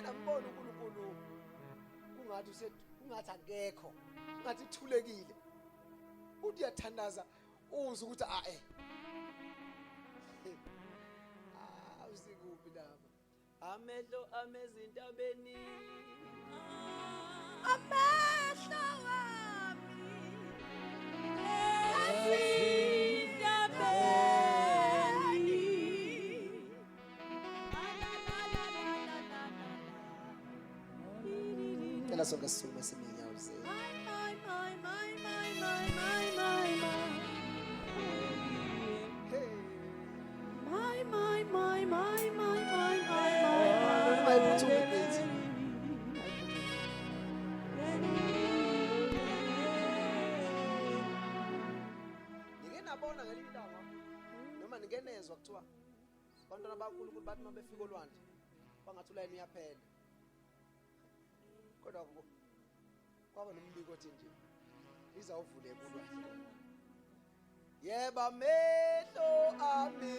Nambona uNkulunkulu kungathi kungathi akekho, kungathi ithulekile. Uthi uyathandaza uzwe ukuthi usikuphi lapha. Amehlo amezintabeni, amehlo wami ezintabeni. Cela sonke sisukume sime inyawo zethu. Nike nabona ngelinye ilanga noma ningenezwa kuthiwa abantwana baNkulunkulu bathi uma befika olwandle bangathi ulayini iyaphela. Kodwa kwaba nombiko othi nje izawuvuleka ulwandle. Yeba amehlo ami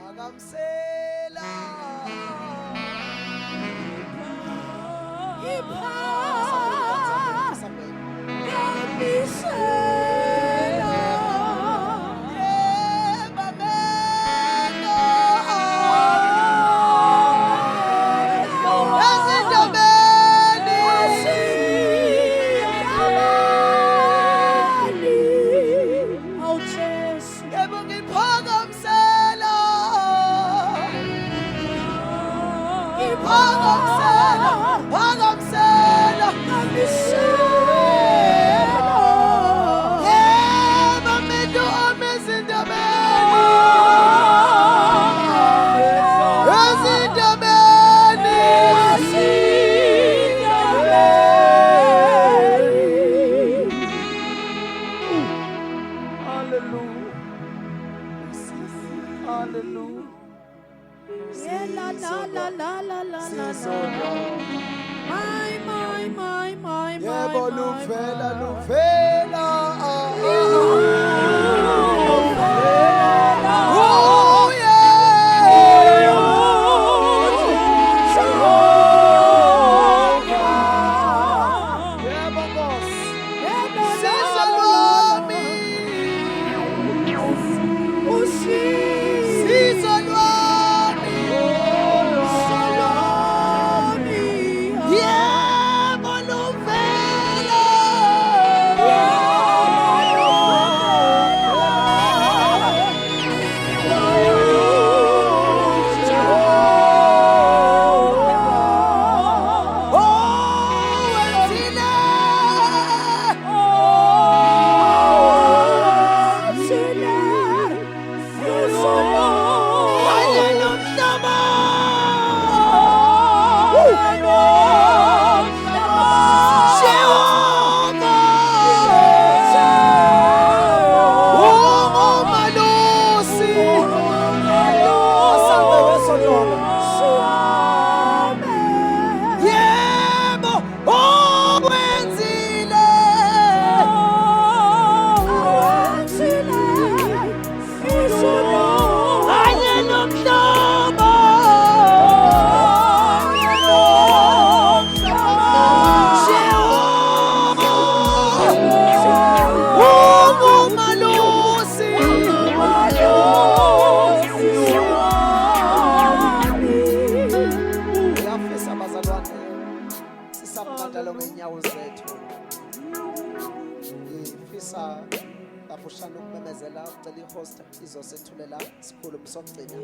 akamsela izosethulela isikhulu sokugcina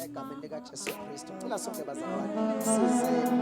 egameni lika Jesu Kristu. Cela sonke bazalwane sizeni